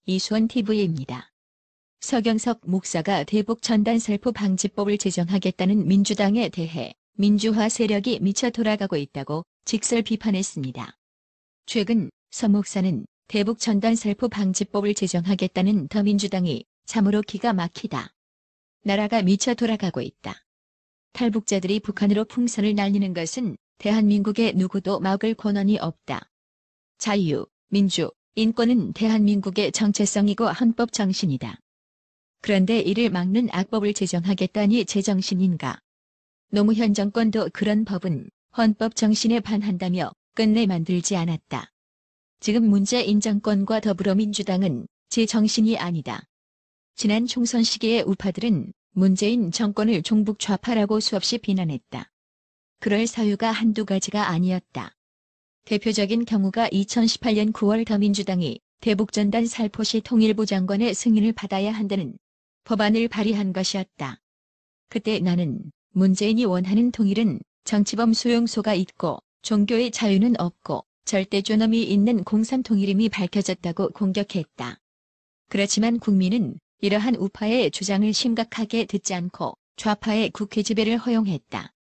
이수원 TV입니다. 서경석 목사가 대북 전단살포 방지법을 제정하겠다는 민주당에 대해 민주화 세력이 미쳐 돌아가고 있다고 직설 비판했습니다. 최근 서 목사는 대북 전단살포 방지법을 제정하겠다는 더민주당이 참으로 기가 막히다. 나라가 미쳐 돌아가고 있다. 탈북자들이 북한으로 풍선을 날리는 것은 대한민국의 누구도 막을 권한이 없다. 자유, 민주, 인권은 대한민국의 정체성이고 헌법 정신이다. 그런데 이를 막는 악법을 제정하겠다니 제정신인가? 노무현 정권도 그런 법은 헌법 정신에 반한다며 끝내 만들지 않았다. 지금 문재인 정권과 더불어민주당은 제정신이 아니다. 지난 총선 시기에 우파들은 문재인 정권을 종북 좌파라고 수없이 비난했다. 그럴 사유가 한두 가지가 아니었다. 대표적인 경우가 2018년 9월 더민주당이 대북전단 살포 시 통일부 장관의 승인을 받아야 한다는 법안을 발의한 것이었다. 그때 나는 문재인이 원하는 통일은 정치범 수용소가 있고 종교의 자유는 없고 절대 존엄이 있는 공산통일임이 밝혀졌다고 공격했다. 그렇지만 국민은 이러한 우파의 주장을 심각하게 듣지 않고 좌파의 국회 지배를 허용했다.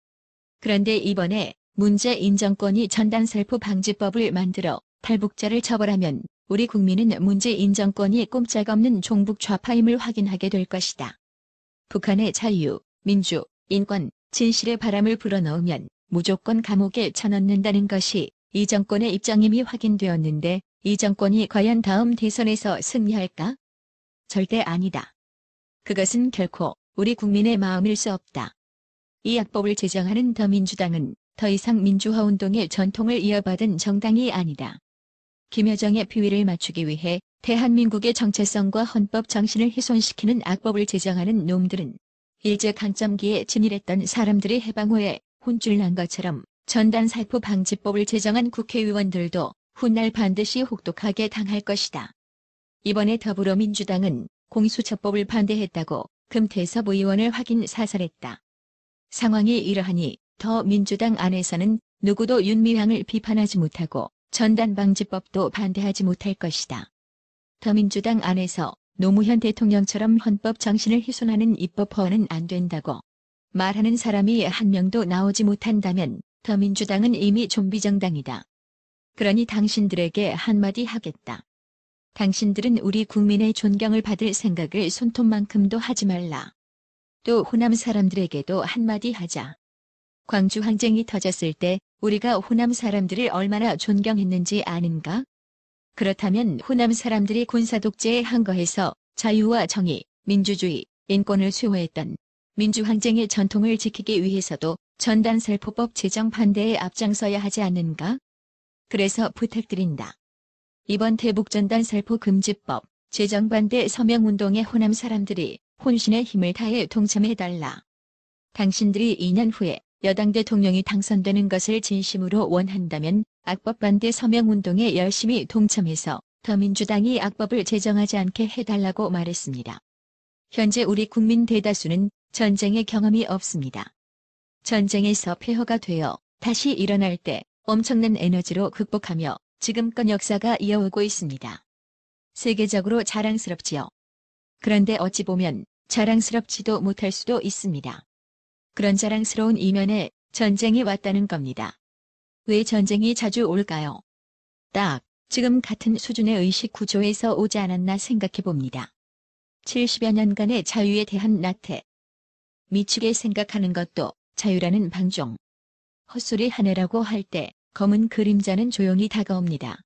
그런데 이번에 문재인 정권이 전단살포 방지법을 만들어 탈북자를 처벌하면 우리 국민은 문재인 정권이 꼼짝없는 종북 좌파임을 확인하게 될 것이다. 북한의 자유, 민주, 인권, 진실의 바람을 불어넣으면 무조건 감옥에 쳐넣는다는 것이 이 정권의 입장임이 확인되었는데 이 정권이 과연 다음 대선에서 승리할까? 절대 아니다. 그것은 결코 우리 국민의 마음일 수 없다. 이 악법을 제정하는 더민주당은 더 이상 민주화운동의 전통을 이어받은 정당이 아니다. 김여정의 비위를 맞추기 위해 대한민국의 정체성과 헌법 정신을 훼손시키는 악법을 제정하는 놈들은 일제강점기에 진일했던 사람들이 해방 후에 혼쭐 난 것처럼 전단살포 방지법을 제정한 국회의원들도 훗날 반드시 혹독하게 당할 것이다. 이번에 더불어민주당은 공수처법을 반대했다고 금태섭 의원을 확인 사살했다. 상황이 이러하니 더민주당 안에서는 누구도 윤미향을 비판하지 못하고 전단방지법도 반대하지 못할 것이다. 더민주당 안에서 노무현 대통령처럼 헌법 정신을 훼손하는 입법헌은 안 된다고 말하는 사람이 한 명도 나오지 못한다면 더민주당은 이미 좀비 정당이다. 그러니 당신들에게 한마디 하겠다. 당신들은 우리 국민의 존경을 받을 생각을 손톱만큼도 하지 말라. 또 호남 사람들에게도 한마디 하자. 광주 항쟁이 터졌을 때 우리가 호남 사람들을 얼마나 존경했는지 아는가? 그렇다면 호남 사람들이 군사독재에 항거해서 자유와 정의, 민주주의, 인권을 수호했던 민주항쟁의 전통을 지키기 위해서도 전단살포법 제정 반대에 앞장서야 하지 않는가? 그래서 부탁드린다. 이번 대북전단살포 금지법 제정 반대 서명운동에 호남 사람들이 혼신의 힘을 다해 동참해달라. 당신들이 2년 후에 여당 대통령이 당선되는 것을 진심으로 원한다면 악법 반대 서명운동에 열심히 동참해서 더민주당이 악법을 제정하지 않게 해달라고 말했습니다. 현재 우리 국민 대다수는 전쟁의 경험이 없습니다. 전쟁에서 폐허가 되어 다시 일어날 때 엄청난 에너지로 극복하며 지금껏 역사가 이어오고 있습니다. 세계적으로 자랑스럽지요. 그런데 어찌 보면 자랑스럽지도 못할 수도 있습니다. 그런 자랑스러운 이면에 전쟁이 왔다는 겁니다. 왜 전쟁이 자주 올까요? 딱 지금 같은 수준의 의식 구조에서 오지 않았나 생각해 봅니다. 70여 년간의 자유에 대한 나태. 미치게 생각하는 것도 자유라는 방종. 헛소리 하네라고 할 때 검은 그림자는 조용히 다가옵니다.